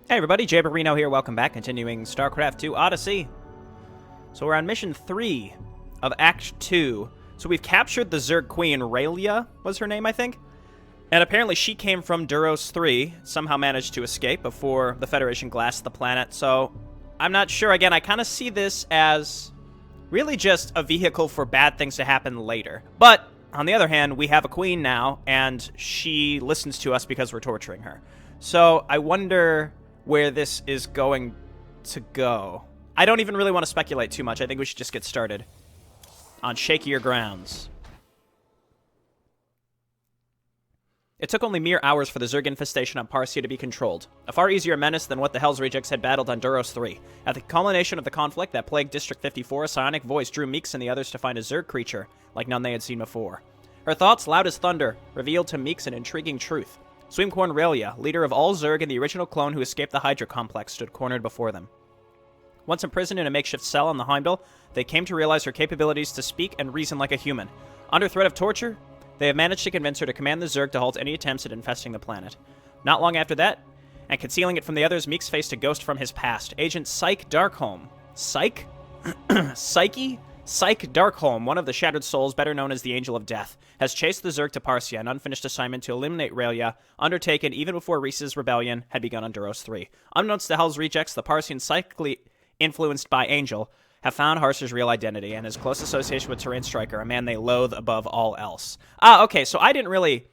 Hey everybody, Jayborino here, welcome back, continuing StarCraft 2 Odyssey. So we're on mission 3 of Act 2. So we've captured the Zerg Queen, Raylia was her name, I think. And apparently she came from Duros 3, somehow managed to escape before the Federation glassed the planet. So I'm not sure, again, I kind of see this as really just a vehicle for bad things to happen later. But on the other hand, we have a queen now, and she listens to us because we're torturing her. So I wonder where this is going to go. I don't even really want to speculate too much. I think we should just get started on shakier grounds. It took only mere hours for the Zerg infestation on Parsia to be controlled, a far easier menace than what the Hell's Rejects had battled on Duros 3. At the culmination of the conflict that plagued District 54, a psionic voice drew Meeks and the others to find a Zerg creature like none they had seen before. Her thoughts, loud as thunder, revealed to Meeks an intriguing truth. Sweemcorn Raylia, leader of all Zerg and the original clone who escaped the Hydra complex, stood cornered before them. Once imprisoned in a makeshift cell on the Heimdall, they came to realize her capabilities to speak and reason like a human. Under threat of torture, they have managed to convince her to command the Zerg to halt any attempts at infesting the planet. Not long after that, and concealing it from the others, Meeks faced a ghost from his past, Agent Psyche Darkholm. Psyche? Psyche Darkholm, one of the Shattered Souls, better known as the Angel of Death, has chased the Zerg to Parsia, an unfinished assignment to eliminate Raylia, undertaken even before Reese's rebellion had begun on Duros 3. Unbeknownst to Hell's Rejects, the Parsians, psychically influenced by Angel, have found Harsher's real identity and his close association with Terrain Striker, a man they loathe above all else. Okay, so I didn't really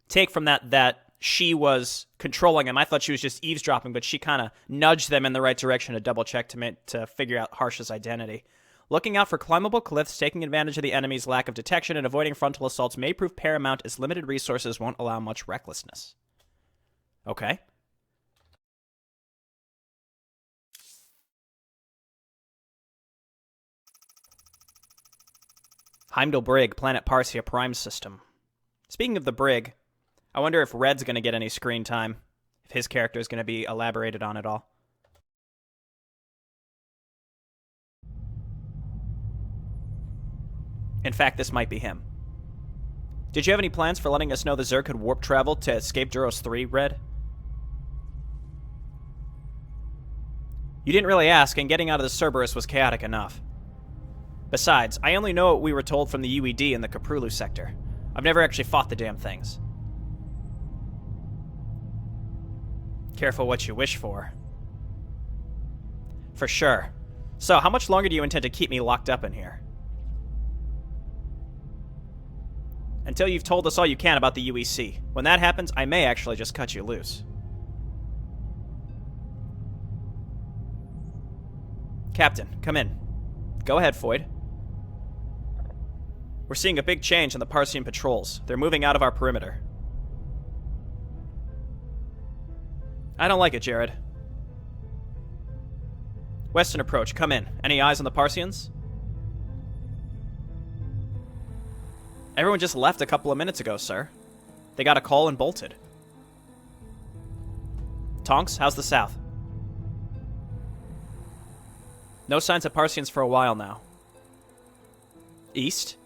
take from that she was controlling them. I thought she was just eavesdropping, but she kind of nudged them in the right direction to double-check to figure out Harsher's identity. Looking out for climbable cliffs, taking advantage of the enemy's lack of detection, and avoiding frontal assaults may prove paramount as limited resources won't allow much recklessness. Okay. Heimdall Brig, Planet Parsia Prime System. Speaking of the Brig, I wonder if Red's going to get any screen time, if his character is going to be elaborated on at all. In fact, this might be him. Did you have any plans for letting us know the Zerg could warp travel to escape Duros 3, Red? You didn't really ask, and getting out of the Cerberus was chaotic enough. Besides, I only know what we were told from the UED in the Koprulu Sector. I've never actually fought the damn things. Careful what you wish for. For sure. So, how much longer do you intend to keep me locked up in here? Until you've told us all you can about the UEC. When that happens, I may actually just cut you loose. Captain, come in. Go ahead, Foyd. We're seeing a big change in the Parsian patrols. They're moving out of our perimeter. I don't like it, Jared. Western approach, come in. Any eyes on the Parsians? Everyone just left a couple of minutes ago, sir. They got a call and bolted. Tonks, how's the south? No signs of Parsians for a while now. East?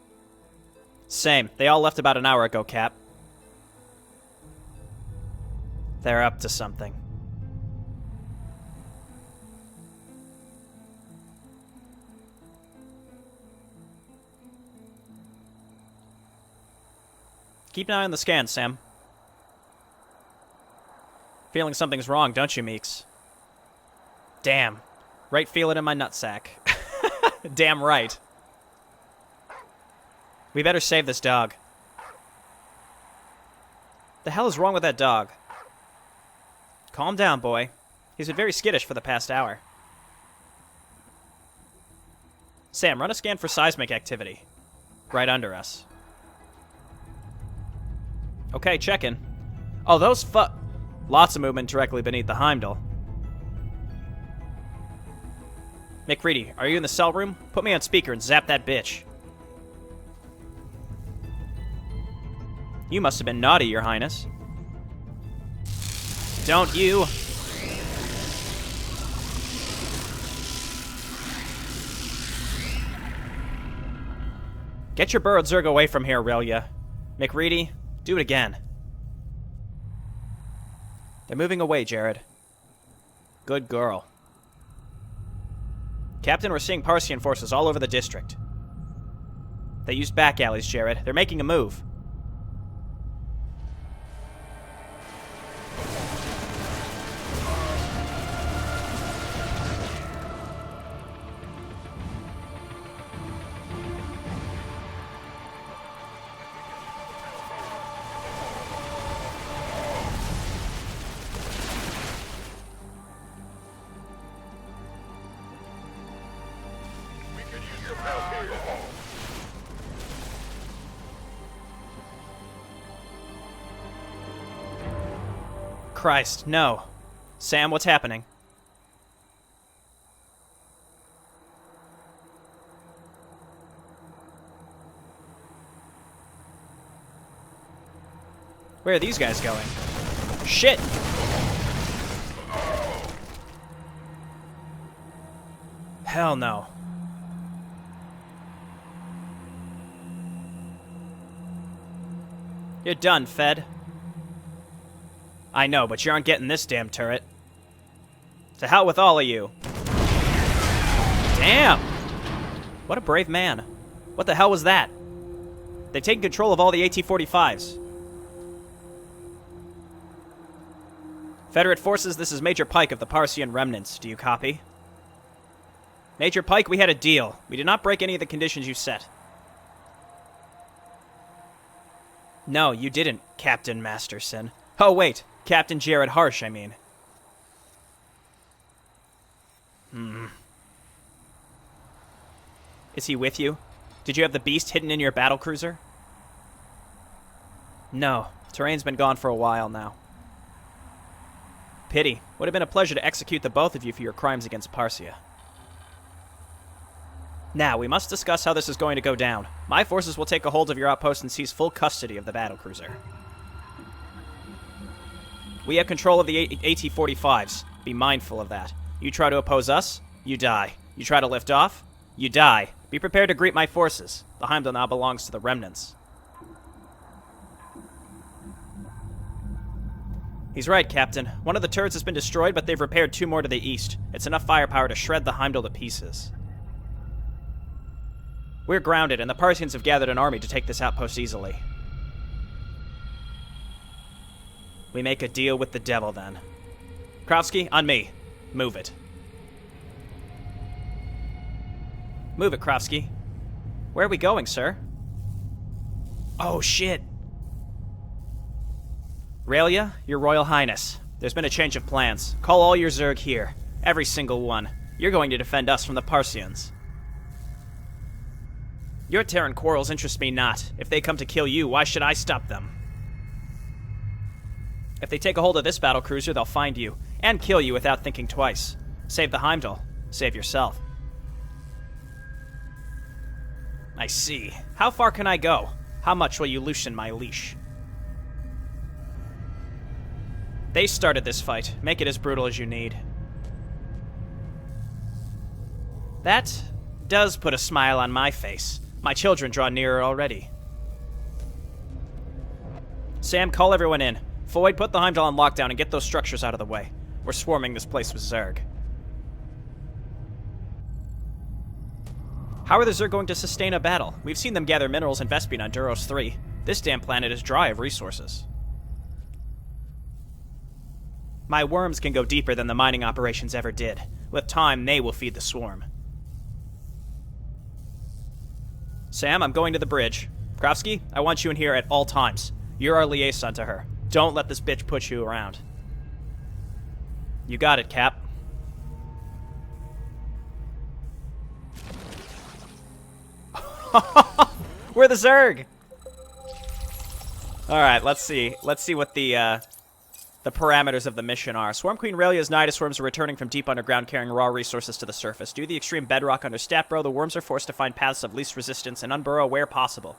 Same. They all left about an hour ago, Cap. They're up to something. Keep an eye on the scan, Sam. Feeling something's wrong, don't you, Meeks? Damn. Right feel it in my nutsack. Damn right. We better save this dog. The hell is wrong with that dog? Calm down, boy. He's been very skittish for the past hour. Sam, run a scan for seismic activity. Right under us. Okay, checking. Oh, those lots of movement directly beneath the Heimdall. McReady, are you in the cell room? Put me on speaker and zap that bitch. You must have been naughty, Your Highness. Don't you? Get your burrowed Zerg away from here, Raylia. McReady, do it again. They're moving away, Jared. Good girl. Captain, we're seeing Parsian forces all over the district. They used back alleys, Jared. They're making a move. Christ, no. Sam, what's happening? Where are these guys going? Shit! Hell no. You're done, Fed. I know, but you aren't getting this damn turret. To hell with all of you. Damn! What a brave man. What the hell was that? They've taken control of all the AT-45s. Federate forces, this is Major Pike of the Parsian Remnants. Do you copy? Major Pike, we had a deal. We did not break any of the conditions you set. No, you didn't, Captain Masterson. Oh, wait. Captain Jared Harsh, I mean. Is he with you? Did you have the beast hidden in your battlecruiser? No. Terrain's been gone for a while now. Pity. Would have been a pleasure to execute the both of you for your crimes against Parsia. Now, we must discuss how this is going to go down. My forces will take a hold of your outpost and seize full custody of the battlecruiser. We have control of the AT-45s. Be mindful of that. You try to oppose us, you die. You try to lift off, you die. Be prepared to greet my forces. The Heimdall now belongs to the remnants. He's right, Captain. One of the turrets has been destroyed, but they've repaired 2 more to the east. It's enough firepower to shred the Heimdall to pieces. We're grounded, and the Parsians have gathered an army to take this outpost easily. We make a deal with the devil, then. Kravsky, on me. Move it. Move it, Kravsky. Where are we going, sir? Oh, shit. Raelia, your Royal Highness. There's been a change of plans. Call all your Zerg here. Every single one. You're going to defend us from the Parsians. Your Terran quarrels interest me not. If they come to kill you, why should I stop them? If they take a hold of this battlecruiser, they'll find you, and kill you without thinking twice. Save the Heimdall. Save yourself. I see. How far can I go? How much will you loosen my leash? They started this fight. Make it as brutal as you need. That does put a smile on my face. My children draw nearer already. Sam, call everyone in. Floyd, put the Heimdall on lockdown and get those structures out of the way. We're swarming this place with Zerg. How are the Zerg going to sustain a battle? We've seen them gather minerals and Vespine on Duros 3. This damn planet is dry of resources. My worms can go deeper than the mining operations ever did. With time, they will feed the swarm. Sam, I'm going to the bridge. Kravsky, I want you in here at all times. You're our liaison to her. Don't let this bitch push you around. You got it, Cap. We're the Zerg! Alright, let's see. Let's see what the parameters of the mission are. Swarm Queen Raelia's Nidus worms are returning from deep underground carrying raw resources to the surface. Due to the extreme bedrock under Statbro, the worms are forced to find paths of least resistance and unburrow where possible.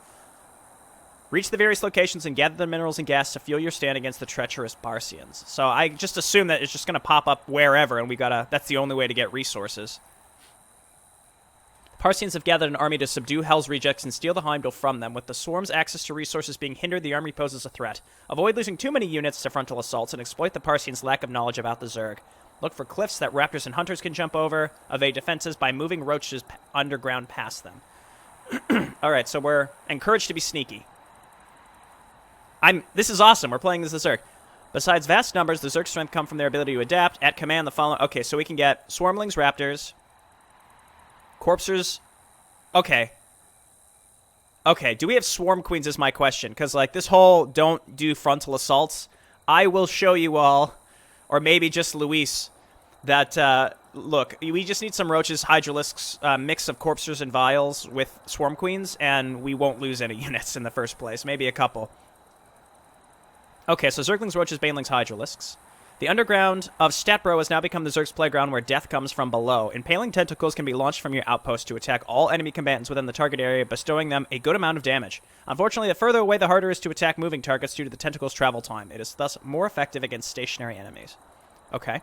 Reach the various locations and gather the minerals and gas to fuel your stand against the treacherous Parsians. So I just assume that it's just going to pop up wherever, and that's the only way to get resources. Parthians have gathered an army to subdue Hell's rejects and steal the Heimdall from them. With the swarm's access to resources being hindered, the army poses a threat. Avoid losing too many units to frontal assaults and exploit the Parthians' lack of knowledge about the Zerg. Look for cliffs that raptors and hunters can jump over. Evade defenses by moving roaches underground past them. Alright, so we're encouraged to be sneaky. This is awesome. We're playing as the Zerg. Besides vast numbers, the Zerg's strength come from their ability to adapt. At command, the following... Okay, so we can get Swarmlings, Raptors, Corpsers... Okay. Okay, do we have Swarm Queens is my question. Because, like, this whole don't do frontal assaults, I will show you all, or maybe just Luis, that, look, we just need some Roaches, Hydralisks, mix of Corpsers and Vials with Swarm Queens, and we won't lose any units in the first place. Maybe a couple. Okay, so Zerglings, Roaches, Banelings, Hydralisks. The underground of Statbro has now become the Zerg's playground where death comes from below. Impaling tentacles can be launched from your outpost to attack all enemy combatants within the target area, bestowing them a good amount of damage. Unfortunately, the further away, the harder it is to attack moving targets due to the tentacles' travel time. It is thus more effective against stationary enemies. Okay.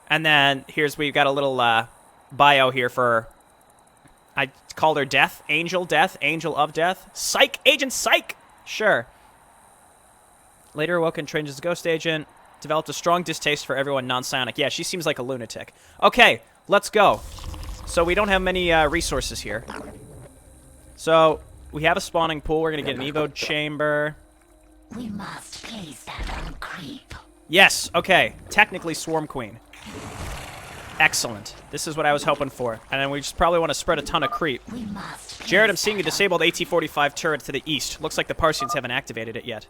And then, we've got a little bio here for... I called her Death, Angel of Death. Psych! Agent Psych! Sure. Later awoken, trained as a ghost agent. Developed a strong distaste for everyone non-psionic. Yeah, she seems like a lunatic. Okay, let's go. So we don't have many resources here. So we have a spawning pool. We're going to get an Evo chamber. We must place that on creep. Yes, okay. Technically Swarm Queen. Excellent. This is what I was hoping for. And then we just probably want to spread a ton of creep. Jared, I'm seeing a disabled AT-45 turret to the east. Looks like the Parthians haven't activated it yet.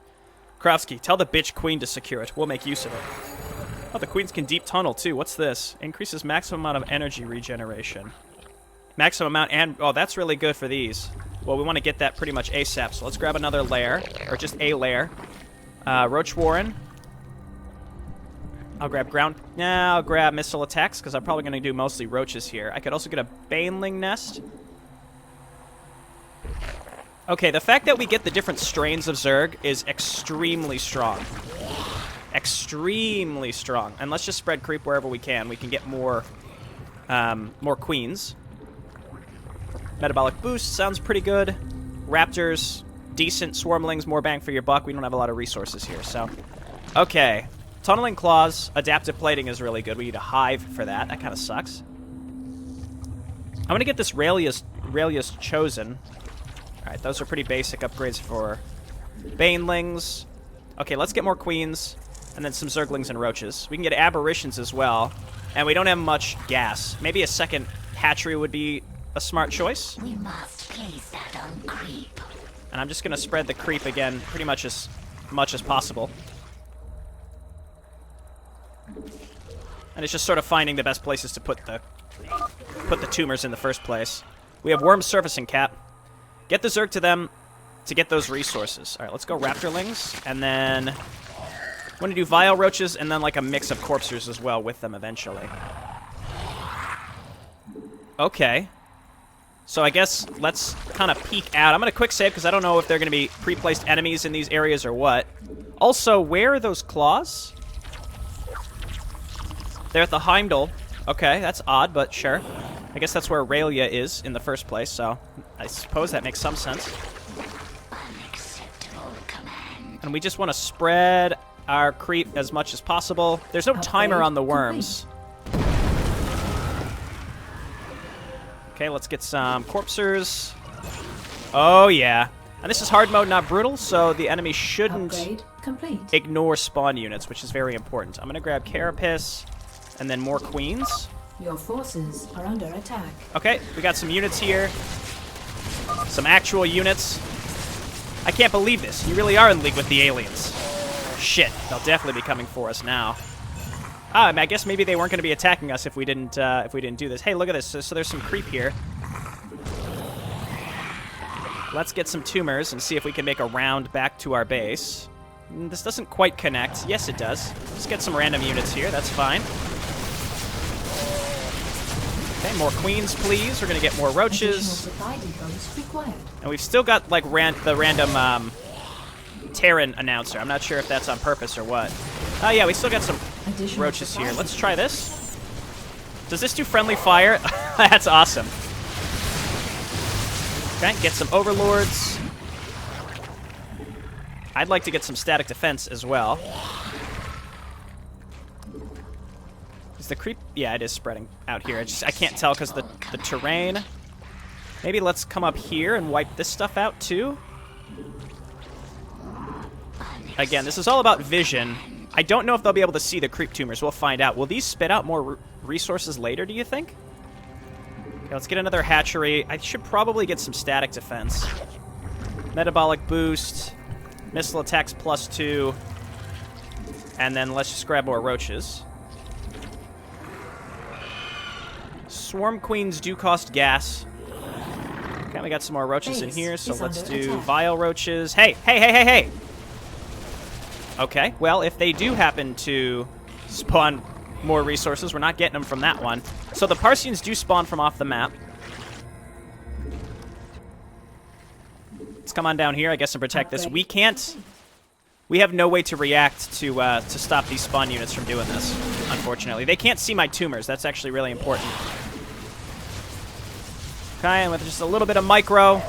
Kravsky, tell the bitch queen to secure it. We'll make use of it. Oh, the queens can deep tunnel, too. What's this? Increases maximum amount of energy regeneration. Maximum amount and... Oh, that's really good for these. Well, we want to get that pretty much ASAP, so let's grab another layer. Or just a layer. Roach Warren. I'll grab ground... Nah, I'll grab missile attacks, because I'm probably going to do mostly roaches here. I could also get a Baneling nest. Okay, the fact that we get the different strains of Zerg is extremely strong. Extremely strong. And let's just spread creep wherever we can. We can get more queens. Metabolic boost sounds pretty good. Raptors, decent. Swarmlings, more bang for your buck. We don't have a lot of resources here, so... Okay. Tunneling claws, adaptive plating is really good. We need a hive for that. That kind of sucks. I'm going to get this Raelia's Chosen. Alright, those are pretty basic upgrades for Banelings. Okay, let's get more Queens, and then some Zerglings and Roaches. We can get Aberrations as well, and we don't have much gas. Maybe a second hatchery would be a smart choice. We must place that on creep. And I'm just going to spread the creep again pretty much as possible. And it's just sort of finding the best places to put the tumors in the first place. We have Worm Surfacing Cap. Get the Zerg to them to get those resources. Alright, let's go Raptorlings, and then I'm going to do Vile Roaches, and then like a mix of Corpsers as well with them eventually. Okay. So I guess let's kind of peek out. I'm going to quick save because I don't know if they're going to be pre-placed enemies in these areas or what. Also, where are those claws? They're at the Heimdall. Okay, that's odd, but sure. I guess that's where Aurelia is in the first place, so I suppose that makes some sense. And we just want to spread our creep as much as possible. There's no timer on the worms. Okay, let's get some Corpsers. Oh, yeah. And this is hard mode, not brutal, so the enemy shouldn't ignore spawn units, which is very important. I'm going to grab Carapace, and then more Queens. Your forces are under attack. Okay, we got some units here. Some actual units. I can't believe this. You really are in league with the aliens. Shit, they'll definitely be coming for us now. I guess maybe they weren't going to be attacking us if we didn't do this. Hey, look at this. So there's some creep here. Let's get some tumors and see if we can make a round back to our base. This doesn't quite connect. Yes, it does. Just get some random units here. That's fine. Okay, more Queens, please. We're going to get more Roaches. And we've still got, like, the random Terran announcer. I'm not sure if that's on purpose or what. Oh, yeah, we still got some Roaches here. Let's try this. Does this do friendly fire? That's awesome. Okay, get some overlords. I'd like to get some static defense as well. Is the creep... Yeah, it is spreading out here. I can't tell because of the terrain. Maybe let's come up here and wipe this stuff out too. Again, this is all about vision. I don't know if they'll be able to see the creep tumors. We'll find out. Will these spit out more resources later, do you think? Okay, let's get another hatchery. I should probably get some static defense. Metabolic boost. Missile attacks +2. And then let's just grab more roaches. Swarm queens do cost gas. Okay, we got some more roaches in here, so let's do vile roaches. Hey, hey, hey, hey, hey! Okay, well, if they do happen to spawn more resources, we're not getting them from that one. So the Parsians do spawn from off the map. Let's come on down here, I guess, and protect this. We can't... We have no way to react to stop these spawn units from doing this, unfortunately. They can't see my tumors. That's actually really important. Okay, and with just a little bit of micro.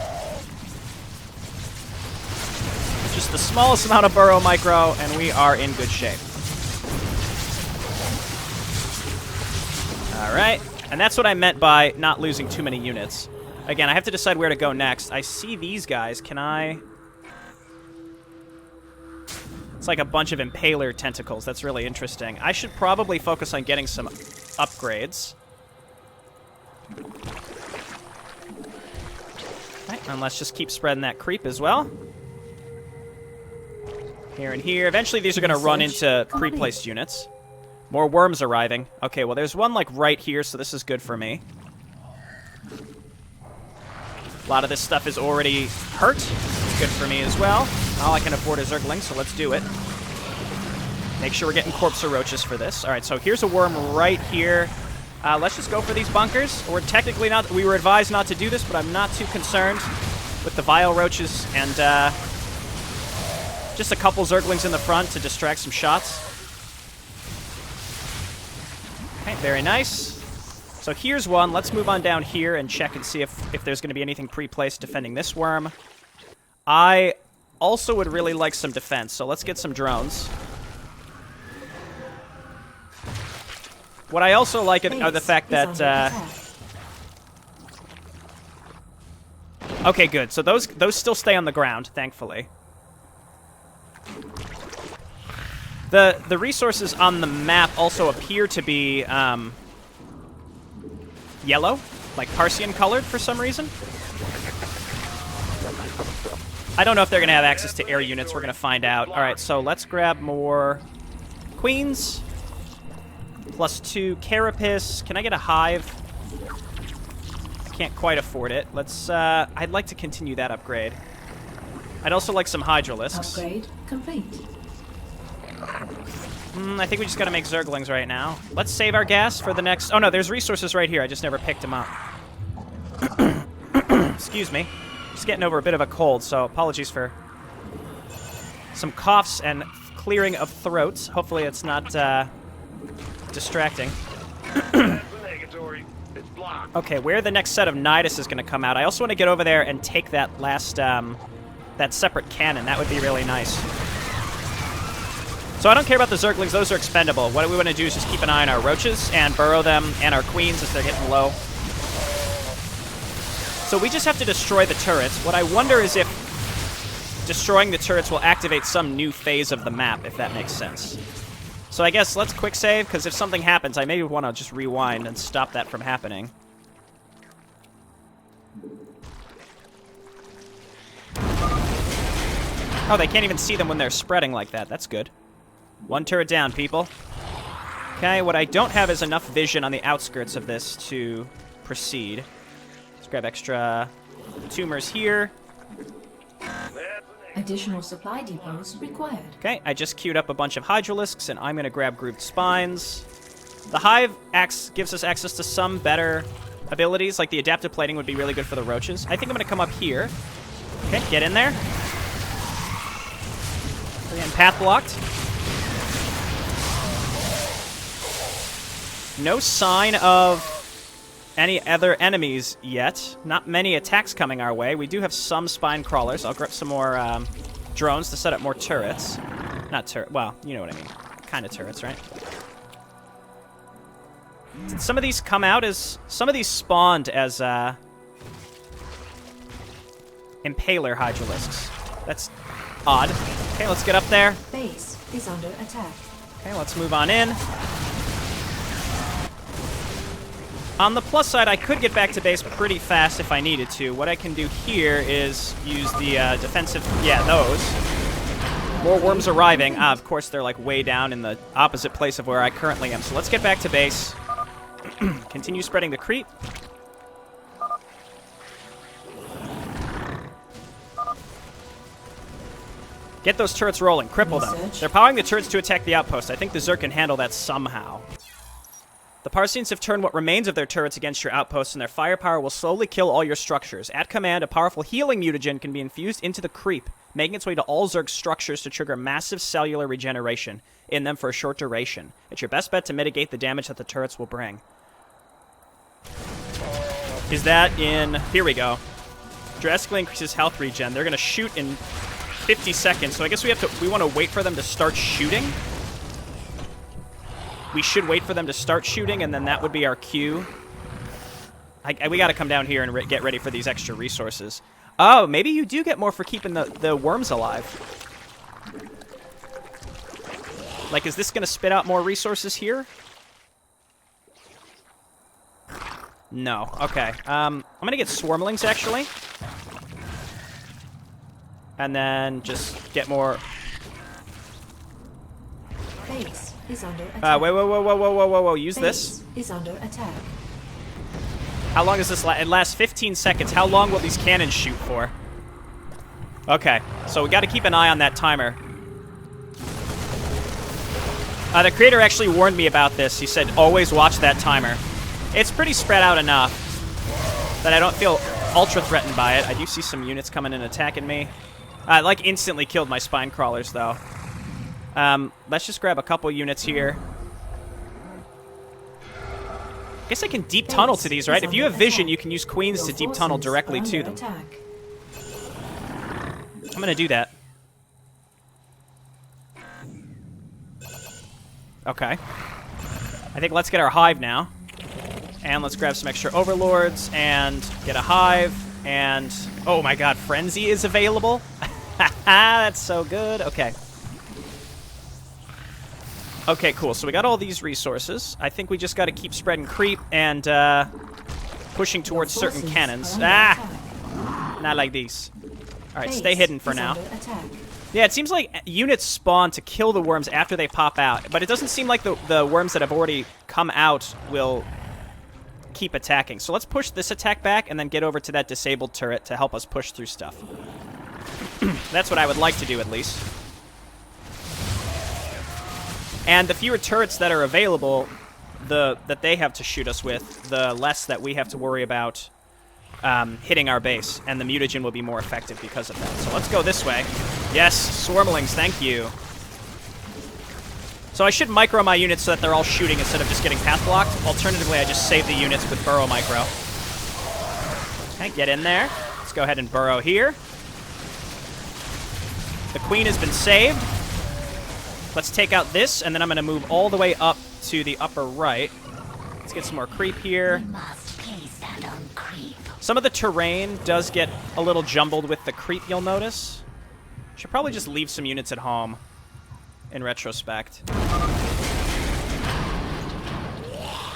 Just the smallest amount of burrow micro, and we are in good shape. Alright, and that's what I meant by not losing too many units. Again, I have to decide where to go next. I see these guys. Can I... It's like a bunch of impaler tentacles. That's really interesting. I should probably focus on getting some upgrades. Right, and let's just keep spreading that creep as well. Here and here. Eventually these are going to run into pre-placed units. More worms arriving. Okay, well there's one like right here, so this is good for me. A lot of this stuff is already hurt. It's good for me as well. All I can afford is Zergling, so let's do it. Make sure we're getting corpse roaches for this. All right, so here's a worm right here. Let's just go for these bunkers. We're technically not... We were advised not to do this, but I'm not too concerned with the vile roaches and just a couple Zerglings in the front to distract some shots. Okay, very nice. So here's one. Let's move on down here and check and see if there's going to be anything pre-placed defending this worm. I also would really like some defense, so let's get some drones. What I also like are the fact that... okay, good. So those still stay on the ground, thankfully. The resources on the map also appear to be yellow, like Parsian colored for some reason. I don't know if they're going to have access to air units. We're going to find out. All right, so let's grab more queens. +2 carapace. Can I get a hive? Can't quite afford it. Let's, I'd like to continue that upgrade. I'd also like some hydralisks. Upgrade complete. I think we just gotta make Zerglings right now. Let's save our gas for the next... Oh no, there's resources right here. I just never picked them up. Excuse me. Just getting over a bit of a cold, so apologies for some coughs and clearing of throats. Hopefully it's not distracting. Okay, where the next set of Nidus is gonna come out. I also want to get over there and take that last, that separate cannon. That would be really nice. So I don't care about the Zerglings. Those are expendable. What we want to do is just keep an eye on our roaches and burrow them and our queens as they're getting low. So we just have to destroy the turrets. What I wonder is if destroying the turrets will activate some new phase of the map, if that makes sense. So I guess let's quick save, because if something happens, I maybe want to just rewind and stop that from happening. Oh, they can't even see them when they're spreading like that. That's good. One turret down, people. Okay, what I don't have is enough vision on the outskirts of this to proceed. Let's grab extra tumors here. Additional supply depots required. Okay, I just queued up a bunch of hydralisks, and I'm going to grab grooved spines. The hive axe gives us access to some better abilities, like the adaptive plating would be really good for the roaches. I think I'm going to come up here. Okay, get in there. We're getting path blocked. No sign of any other enemies yet. Not many attacks coming our way. We do have some spine crawlers. I'll grab some more drones to set up more turrets. Not well, you know what I mean. Kind of turrets, right? Did some of these come out as... Some of these spawned as Impaler Hydralisks. That's odd. Okay, let's get up there. Base is under attack. Okay, let's move on in. On the plus side, I could get back to base pretty fast if I needed to. What I can do here is use the defensive... Yeah, those. More worms arriving. Of course, they're like way down in the opposite place of where I currently am. So let's get back to base. Continue spreading the creep. Get those turrets rolling. Cripple them. They're powering the turrets to attack the outpost. I think the Zerg can handle that somehow. The Parsians have turned what remains of their turrets against your outposts, and their firepower will slowly kill all your structures. At command, a powerful healing mutagen can be infused into the creep, making its way to all Zerg structures to trigger massive cellular regeneration in them for a short duration. It's your best bet to mitigate the damage that the turrets will bring. Is that in... Here we go. Drastically increases health regen. They're going to shoot in 50 seconds, so I guess we want to wait for them to start shooting. We should wait for them to start shooting, and then that would be our cue. We got to come down here and get ready for these extra resources. Oh, maybe you do get more for keeping the worms alive. Like, is this going to spit out more resources here? No. Okay. I'm going to get swarmlings, actually. And then just get more... Base is under attack. Whoa. Use Base this. is under attack. How long does this last? It lasts 15 seconds. How long will these cannons shoot for? Okay, so we got to keep an eye on that timer. The creator actually warned me about this. He said, always watch that timer. It's pretty spread out enough that I don't feel ultra threatened by it. I do see some units coming and attacking me. Like, instantly killed my spine crawlers, though. Let's just grab a couple units here. I guess I can deep tunnel to these, right? If you have vision, you can use queens to deep tunnel directly to them. I'm gonna do that. Okay. I think let's get our hive now. And let's grab some extra overlords and get a hive. And, oh my god, Frenzy is available? That's so good. Okay. Okay, cool. So we got all these resources. I think we just got to keep spreading creep and pushing towards certain cannons. Not like these. All right, stay hidden for now. Yeah, it seems like units spawn to kill the worms after they pop out, but it doesn't seem like the worms that have already come out will keep attacking. So let's push this attack back and then get over to that disabled turret to help us push through stuff. That's what I would like to do, at least. And the fewer turrets that are available, that they have to shoot us with, the less that we have to worry about hitting our base, and the mutagen will be more effective because of that. So let's go this way. Yes, swarmlings, thank you. So I should micro my units so that they're all shooting instead of just getting path blocked. Alternatively, I just save the units with burrow micro. Okay, get in there. Let's go ahead and burrow here. The queen has been saved. Let's take out this, and then I'm going to move all the way up to the upper right. Let's get some more creep here. We must place that on creep. Some of the terrain does get a little jumbled with the creep, you'll notice. Should probably just leave some units at home, in retrospect.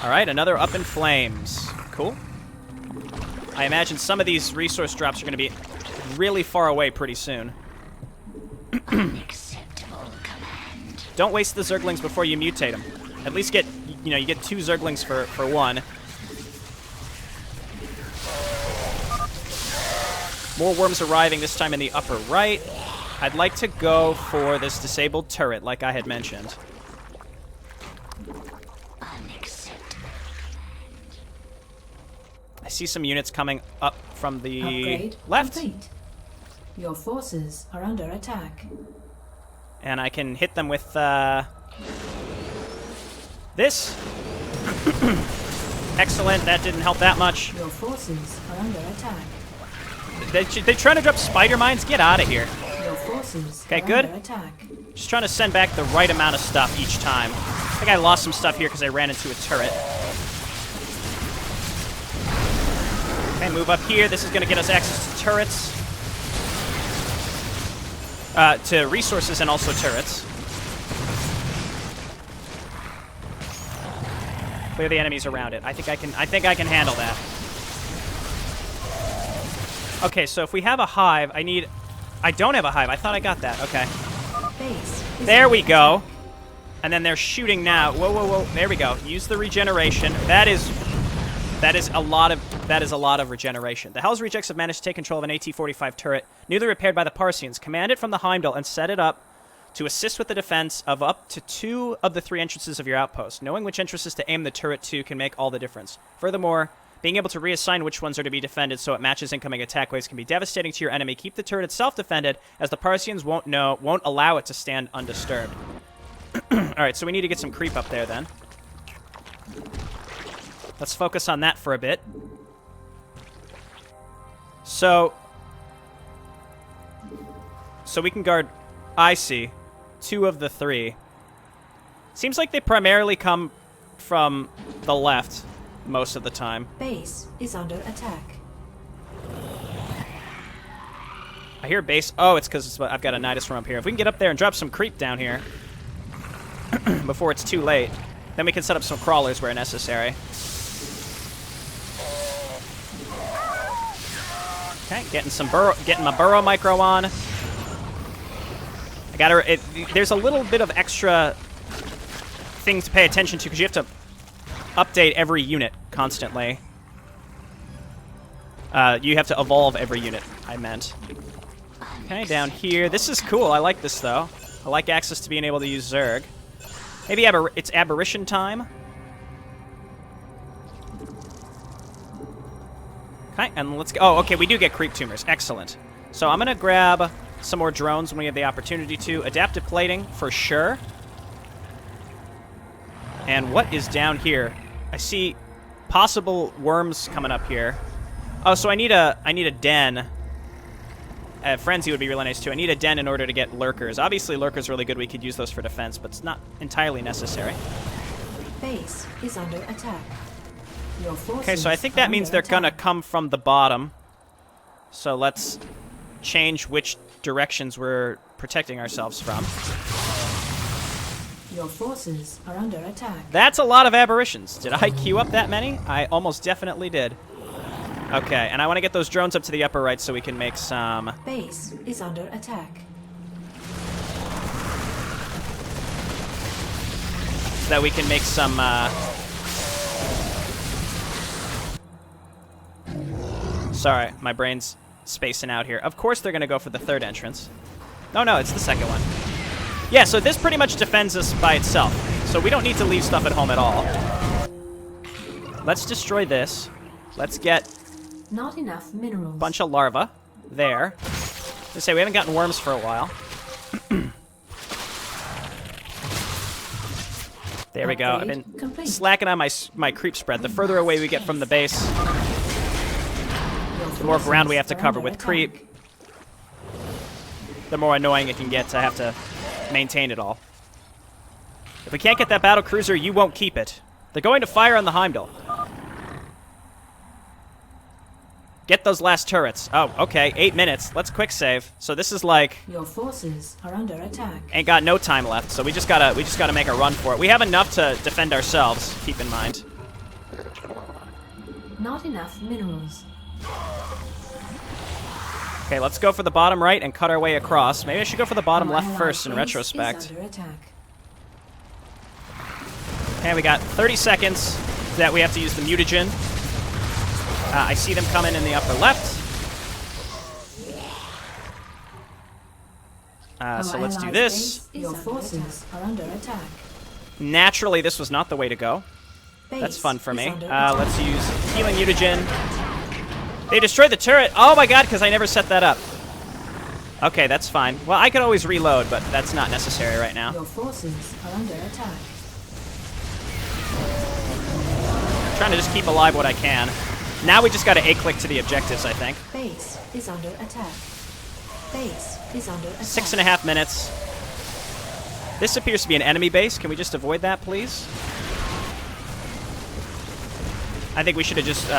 Alright, another up in flames. Cool. I imagine some of these resource drops are going to be really far away pretty soon. Unacceptable command. Don't waste the Zerglings before you mutate them. At least get, you know, you get 2 Zerglings for one. More worms arriving, this time in the upper right. I'd like to go for this disabled turret, like I had mentioned. Unacceptable. I see some units coming up from the Upgrade left. complete. Your forces are under attack. And I can hit them with this. Excellent. That didn't help that much. Your forces are under attack. They trying to drop spider mines? Get out of here. Your forces Okay, are good. under attack. Just trying to send back the right amount of stuff each time. I think I lost some stuff here because I ran into a turret. Okay, move up here. This is going to get us access to turrets. To resources and also turrets. Clear the enemies around it. I think I can handle that. Okay, so if we have a hive, I don't have a hive. I thought I got that. Okay. Base is There we under go. attack. And then they're shooting now. Whoa, whoa, whoa. There we go. Use the regeneration. That is a lot of regeneration. The Hell's Rejects have managed to take control of an AT-45 turret, newly repaired by the Parsians. Command it from the Heimdall and set it up to assist with the defense of up to 2 of the 3 entrances of your outpost. Knowing which entrances to aim the turret to can make all the difference. Furthermore, being able to reassign which ones are to be defended so it matches incoming attack waves can be devastating to your enemy. Keep the turret itself defended, as the Parsians won't allow it to stand undisturbed. Alright, so we need to get some creep up there then. Let's focus on that for a bit. So we can guard, I see, 2 of the 3. Seems like they primarily come from the left most of the time. Base is under attack. I hear base. Oh, it's because I've got a Nidus from up here. If we can get up there and drop some creep down here before it's too late, then we can set up some crawlers where necessary. Okay, getting my burrow micro on. I got her. There's a little bit of extra things to pay attention to because you have to update every unit constantly. You have to evolve every unit, I meant. Okay, down here. This is cool. I like this, though. I like access to being able to use Zerg. Maybe it's aberration time. Okay, and let's go. Oh, okay, we do get creep tumors. Excellent. So I'm going to grab some more drones when we have the opportunity to. Adaptive plating, for sure. And what is down here? I see possible worms coming up here. Oh, so I need a den. Frenzy would be really nice, too. I need a den in order to get lurkers. Obviously, lurkers are really good. We could use those for defense, but it's not entirely necessary. Base is under attack. Your forces Okay, so I think are that means under they're going to attack. come from the bottom. So let's change which directions we're protecting ourselves from. Your forces are under attack. That's a lot of aberrations. Did I queue up that many? I almost definitely did. Okay, and I want to get those drones up to the upper right so we can make some... Base is under attack. So that we can make some, Sorry, my brain's spacing out here. Of course they're going to go for the 3rd entrance. No, it's the 2nd one. Yeah, so this pretty much defends us by itself. So we don't need to leave stuff at home at all. Let's destroy this. Let's get Not enough minerals. a bunch of larvae there. Let's say we haven't gotten worms for a while. There we go. I've been Complete. slacking on my creep spread. The further away we get from the base, Your the more ground we have to forces are cover under with attack. creep, the more annoying it can get to have to maintain it all. If we can't get that battle cruiser, you won't keep it. They're going to fire on the Heimdall. Get those last turrets. Oh, okay. 8 minutes. Let's quick save. So this is like Your forces are under attack. ain't got no time left. So we just gotta make a run for it. We have enough to defend ourselves. Keep in mind. Not enough minerals. Okay, let's go for the bottom right and cut our way across. Maybe I should go for the bottom Your left allied first in base retrospect. Is under attack. Okay, we got 30 seconds that we have to use the mutagen. I see them coming in the upper left. So Our let's do allied this. base Your forces are under attack. Naturally, this was not the way to go. That's Base fun for is me. under attack. Let's use healing mutagen. They destroyed the turret. Oh my god, because I never set that up. Okay, that's fine. Well, I could always reload, but that's not necessary right now. Your forces are under attack. Trying to just keep alive what I can. Now we just gotta A-click to the objectives, I think. Base is under attack. Base is under attack. 6.5 minutes. This appears to be an enemy base. Can we just avoid that, please? I think we should have just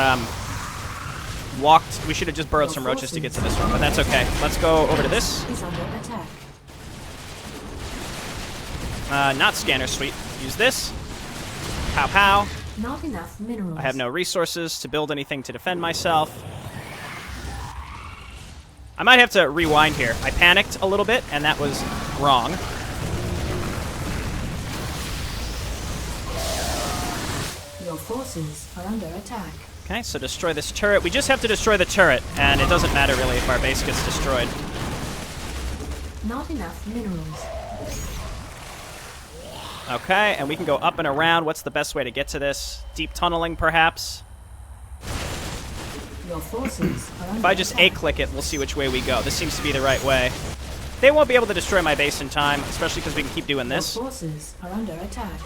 walked. We should have just burrowed some roaches to get to this one, but that's okay. Let's go over to this. Is under attack. Not scanner suite. Use this. Pow pow. Not enough minerals. I have no resources to build anything to defend myself. I might have to rewind here. I panicked a little bit, and that was wrong. Your forces are under attack. Okay, so destroy this turret. We just have to destroy the turret, and it doesn't matter really if our base gets destroyed. Not enough minerals. Okay, and we can go up and around. What's the best way to get to this? Deep tunneling, perhaps? Your forces are under If I just attack. A-click it, we'll see which way we go. This seems to be the right way. They won't be able to destroy my base in time, especially because we can keep doing this. Your forces are under attack.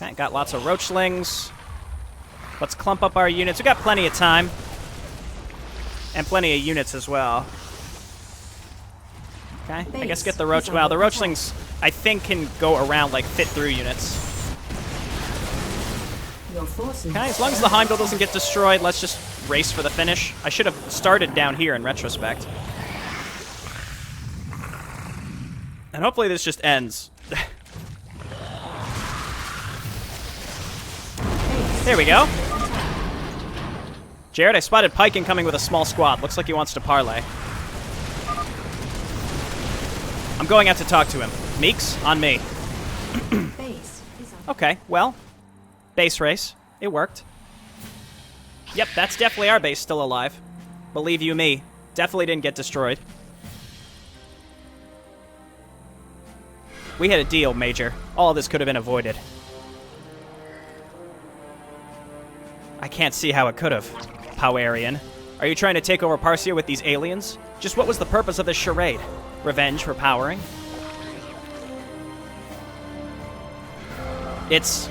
Okay, got lots of roachlings. Let's clump up our units. We got plenty of time. And plenty of units as well. Okay, I guess get the roach. Wow, the roachlings, I think, can go around, like, fit through units. Your forces. Okay, as long as the Heimdall doesn't get destroyed, let's just race for the finish. I should have started down here in retrospect. And hopefully this just ends. There we go. Jared, I spotted Pike incoming with a small squad. Looks like he wants to parlay. I'm going out to talk to him. Meeks, on me. Base is under Okay, well, base race. It worked. Yep, that's definitely our base still alive. Believe you me, definitely didn't get destroyed. We had a deal, Major. All of this could have been avoided. I can't see how it could have. Powerian. Are you trying to take over Parcia with these aliens? Just what was the purpose of this charade? Revenge for powering? It's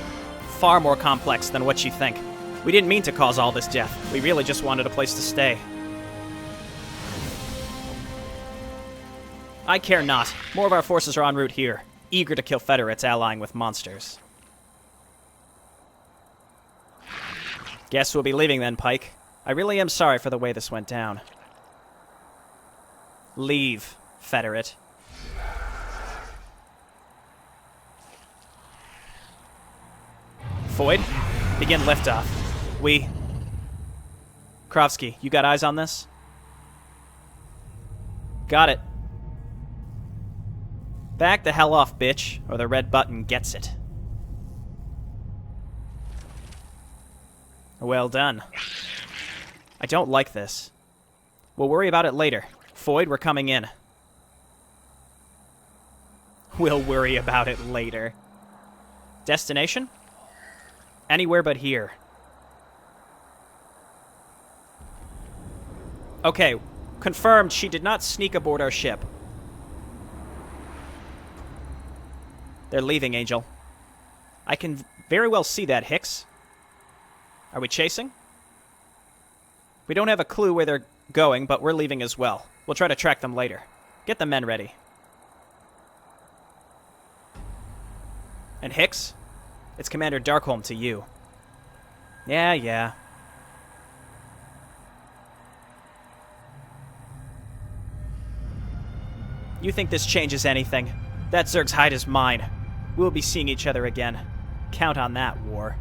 far more complex than what you think. We didn't mean to cause all this death. We really just wanted a place to stay. I care not. More of our forces are en route here, eager to kill Federates allying with monsters. Guess we'll be leaving then, Pike. I really am sorry for the way this went down. Leave, Federate. Void, begin liftoff. Krovsky, you got eyes on this? Got it. Back the hell off, bitch, or the red button gets it. Well done. I don't like this. We'll worry about it later. Void, we're coming in. We'll worry about it later. Destination? Anywhere but here. Okay, confirmed she did not sneak aboard our ship. They're leaving, Angel. I can very well see that, Hicks. Are we chasing? We don't have a clue where they're going, but we're leaving as well. We'll try to track them later. Get the men ready. And Hicks? It's Commander Darkholm to you. Yeah. You think this changes anything? That Zerg's hide is mine. We'll be seeing each other again. Count on that, War.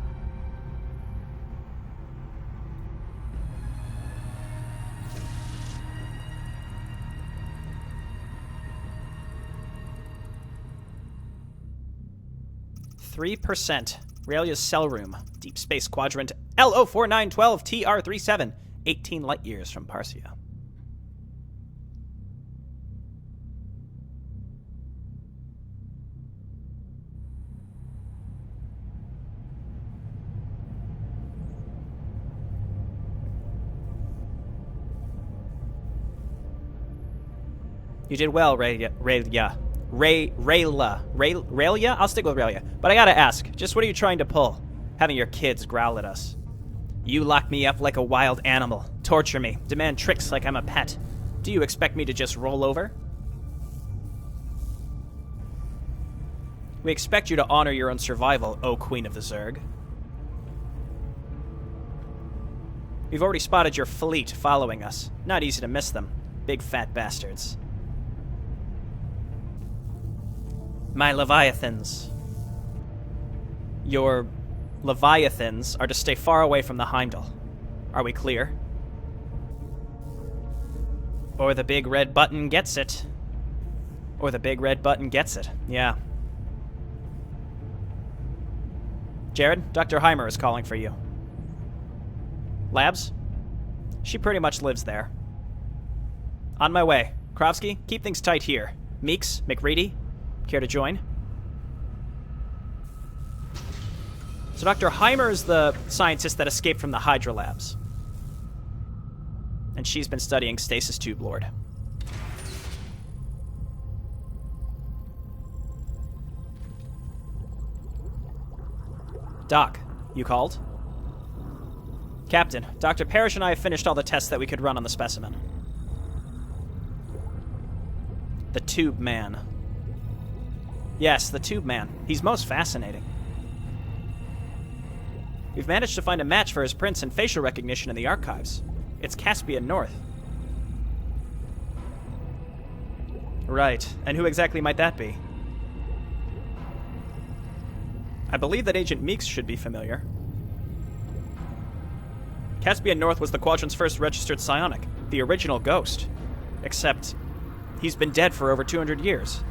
%. Raelia's cell room. Deep Space Quadrant LO4912 TR37. 18 light years from Parcia. You did well, Raelia. Raylia? I'll stick with Raylia. But I gotta ask, just what are you trying to pull? Having your kids growl at us. You lock me up like a wild animal, torture me, demand tricks like I'm a pet. Do you expect me to just roll over? We expect you to honor your own survival, O Queen of the Zerg. We've already spotted your fleet following us. Not easy to miss them. Big fat bastards. My Leviathans. Your Leviathans are to stay far away from the Heimdall. Are we clear? Or the big red button gets it. Or the big red button gets it, yeah. Jared, Dr. Heimer is calling for you. Labs? She pretty much lives there. On my way. Krovsky, keep things tight here. Meeks, McReady, care to join? So Dr. Heimer is the scientist that escaped from the Hydra labs. And she's been studying Stasis Tube Lord. Doc, you called? Captain, Dr. Parrish and I have finished all the tests that we could run on the specimen. The Tube Man. Yes, the Tube Man. He's most fascinating. We've managed to find a match for his prints and facial recognition in the archives. It's Caspian North. Right. And who exactly might that be? I believe that Agent Meeks should be familiar. Caspian North was the Quadrant's first registered psionic, the original Ghost. Except, he's been dead for over 200 years.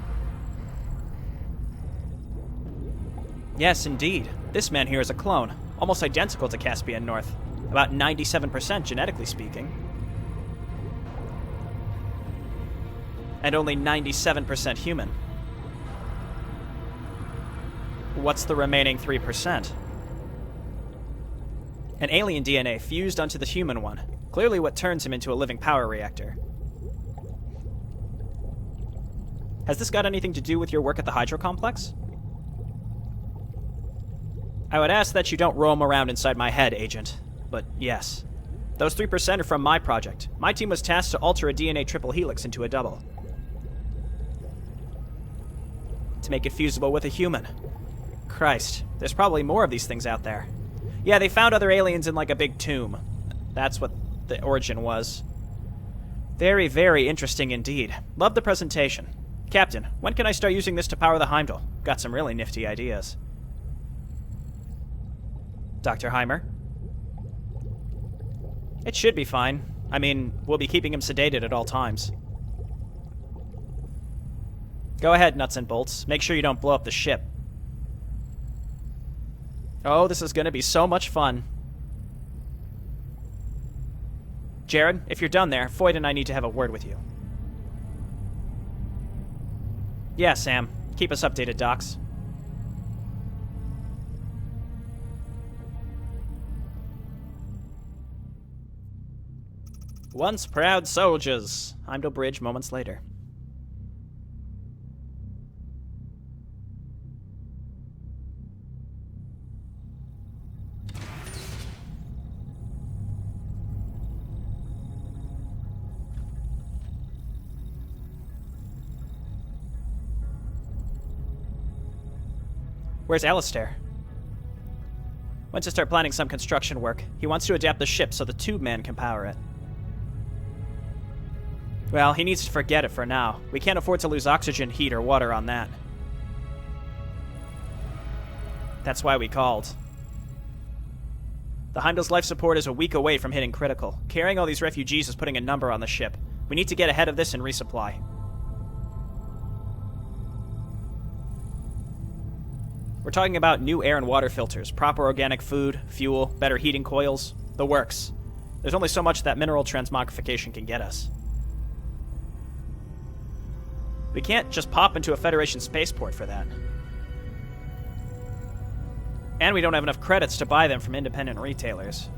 Yes, indeed. This man here is a clone, almost identical to Caspian North. About 97% genetically speaking. And only 97% human. What's the remaining 3%? An alien DNA fused onto the human one. Clearly what turns him into a living power reactor. Has this got anything to do with your work at the Hydro Complex? I would ask that you don't roam around inside my head, Agent. But yes. Those 3% are from my project. My team was tasked to alter a DNA triple helix into a double. To make it fusible with a human. Christ, there's probably more of these things out there. Yeah, they found other aliens in like a big tomb. That's what the origin was. Very, very interesting indeed. Love the presentation. Captain, when can I start using this to power the Heimdall? Got some really nifty ideas. Dr. Heimer? It should be fine. I mean, we'll be keeping him sedated at all times. Go ahead, nuts and bolts. Make sure you don't blow up the ship. Oh, this is going to be so much fun. Jared, if you're done there, Foyd and I need to have a word with you. Yeah, Sam. Keep us updated, docs. Once proud soldiers. Heimdall Bridge moments later. Where's Alistair? Went to start planning some construction work. He wants to adapt the ship so the Tube Man can power it. Well, he needs to forget it for now. We can't afford to lose oxygen, heat, or water on that. That's why we called. The Heimdall's life support is a week away from hitting critical. Carrying all these refugees is putting a number on the ship. We need to get ahead of this and resupply. We're talking about new air and water filters, proper organic food, fuel, better heating coils, the works. There's only so much that mineral transmogrification can get us. We can't just pop into a Federation spaceport for that. And we don't have enough credits to buy them from independent retailers.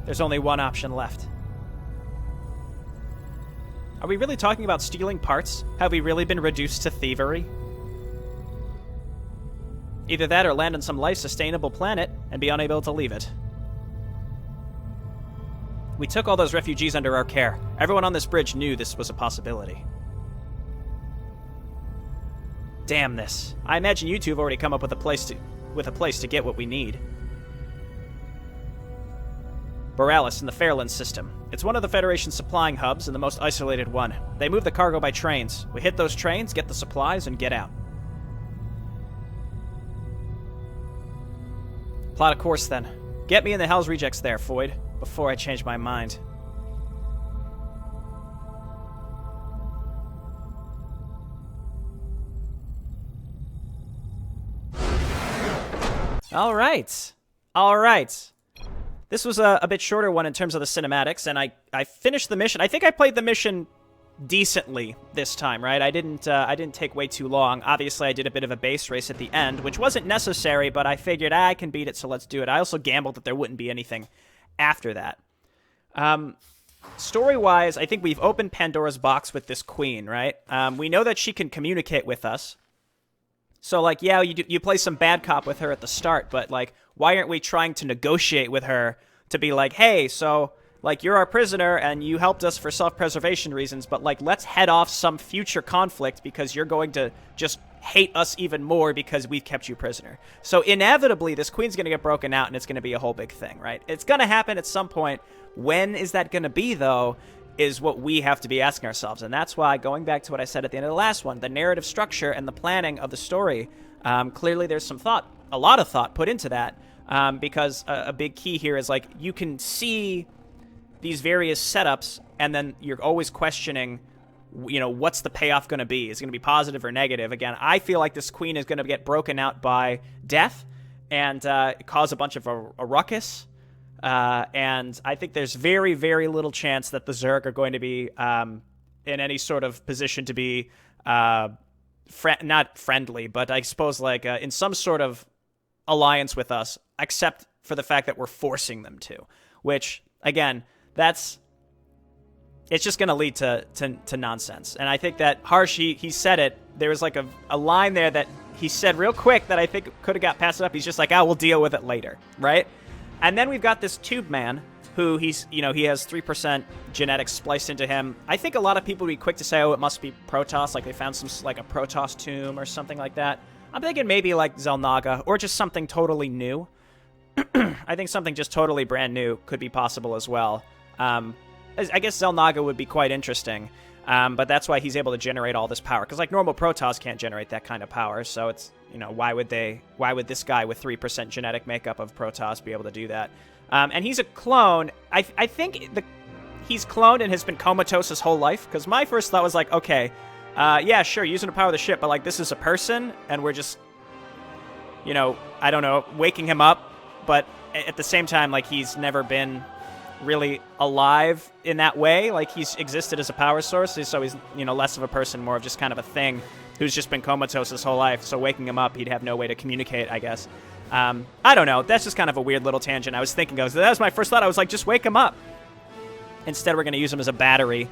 There's only one option left. Are we really talking about stealing parts? Have we really been reduced to thievery? Either that or land on some life-sustainable planet and be unable to leave it. We took all those refugees under our care. Everyone on this bridge knew this was a possibility. Damn this. I imagine you two have already come up with a place to get what we need. Borealis in the Fairland system. It's one of the Federation's supplying hubs and the most isolated one. They move the cargo by trains. We hit those trains, get the supplies, and get out. Plot a course then. Get me and the Hell's Rejects there, Foyd, before I change my mind. All right. This was a bit shorter one in terms of the cinematics, and I finished the mission. I think I played the mission decently this time, right? I didn't take way too long. Obviously, I did a bit of a base race at the end, which wasn't necessary, but I figured I can beat it, so let's do it. I also gambled that there wouldn't be anything after that. Story-wise, I think we've opened Pandora's box with this queen, right? We know that she can communicate with us. So, like, yeah, you play some bad cop with her at the start, but, like, why aren't we trying to negotiate with her to be like, hey, so, like, you're our prisoner and you helped us for self-preservation reasons, but, like, let's head off some future conflict because you're going to just hate us even more because we've kept you prisoner. So, inevitably, this queen's going to get broken out and it's going to be a whole big thing, right? It's going to happen at some point. When is that going to be, though, is what we have to be asking ourselves. And that's why, going back to what I said at the end of the last one, the narrative structure and the planning of the story, clearly there's some thought, a lot of thought put into that, because a big key here is, like, you can see these various setups, and then you're always questioning, you know, what's the payoff going to be? Is it going to be positive or negative? Again, I feel like this queen is going to get broken out by death and cause a bunch of a ruckus. And I think there's very, very little chance that the Zerg are going to be in any sort of position to be not friendly, but I suppose like in some sort of alliance with us, except for the fact that we're forcing them to. Which, again, it's just going to lead to nonsense. And I think that Harsh, he said it. There was like a line there that he said real quick that I think could have got passed up. He's just like, we'll deal with it later, right? And then we've got this tube man who he has 3% genetics spliced into him. I think a lot of people would be quick to say, it must be Protoss, like they found some like a Protoss tomb or something like that. I'm thinking maybe like Xel'Naga or just something totally new. I think something just totally brand new could be possible as well. I guess Xel'Naga would be quite interesting, but that's why he's able to generate all this power. Because like normal Protoss can't generate that kind of power, so it's, why would this guy with 3% genetic makeup of Protoss be able to do that? And he's a clone. I think he's cloned and has been comatose his whole life. Because my first thought was like, okay, yeah, sure, using the power of the ship, but like this is a person, and we're just, I don't know, waking him up. But at the same time, like he's never been really alive in that way. Like he's existed as a power source, so he's less of a person, more of just kind of a thing who's just been comatose his whole life. So waking him up, he'd have no way to communicate, I guess. I don't know. That's just kind of a weird little tangent I was thinking of. That was my first thought. I was like, just wake him up. Instead, we're going to use him as a battery.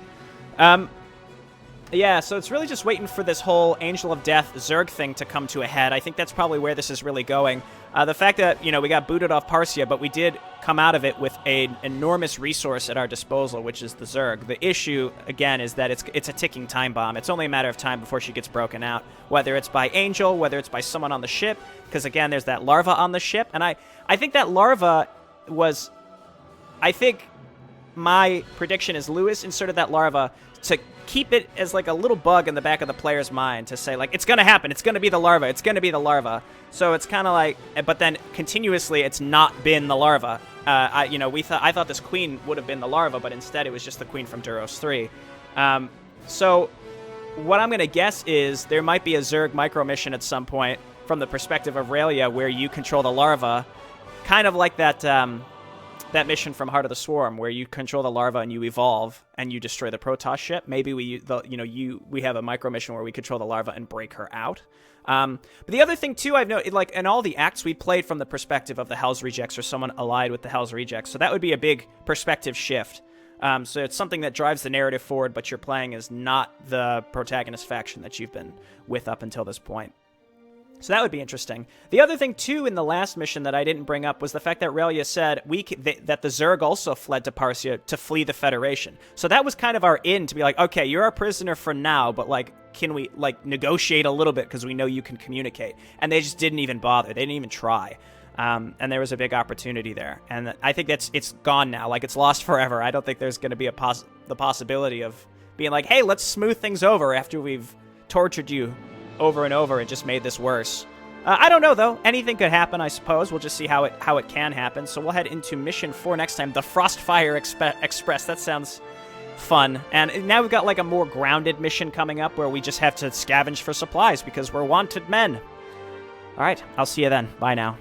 Yeah, so it's really just waiting for this whole Angel of Death Zerg thing to come to a head. I think that's probably where this is really going. The fact that, we got booted off Parsia, but we did come out of it with an enormous resource at our disposal, which is the Zerg. The issue, again, is that it's a ticking time bomb. It's only a matter of time before she gets broken out, whether it's by Angel, whether it's by someone on the ship, because, again, there's that larva on the ship. And I think that larva was... I think my prediction is Lewis inserted that larva to keep it as like a little bug in the back of the player's mind to say like, it's going to happen. It's going to be the larva. It's going to be the larva. So it's kind of like, but then continuously it's not been the larva. I thought this queen would have been the larva, but instead it was just the queen from Duros 3. So what I'm going to guess is there might be a Zerg micro mission at some point from the perspective of Raylia where you control the larva, kind of like that mission from Heart of the Swarm, where you control the larva and you evolve and you destroy the Protoss ship. Maybe we have a micro mission where we control the larva and break her out. But the other thing too, I've noted, like in all the acts we played from the perspective of the Hell's Rejects or someone allied with the Hell's Rejects, so that would be a big perspective shift. So it's something that drives the narrative forward, but you're playing as not the protagonist faction that you've been with up until this point. So that would be interesting. The other thing, too, in the last mission that I didn't bring up was the fact that Relia said that the Zerg also fled to Parsia to flee the Federation. So that was kind of our in to be like, okay, you're our prisoner for now, but, like, can we, like, negotiate a little bit because we know you can communicate? And they just didn't even bother. They didn't even try. And there was a big opportunity there. And I think it's gone now. Like, it's lost forever. I don't think there's going to be the possibility of being like, hey, let's smooth things over after we've tortured you over and over and just made this worse. I don't know, though. Anything could happen, I suppose. We'll just see how it can happen. So we'll head into Mission 4 next time. The Frostfire Express. That sounds fun. And now we've got, like, a more grounded mission coming up where we just have to scavenge for supplies because we're wanted men. All right, I'll see you then. Bye now.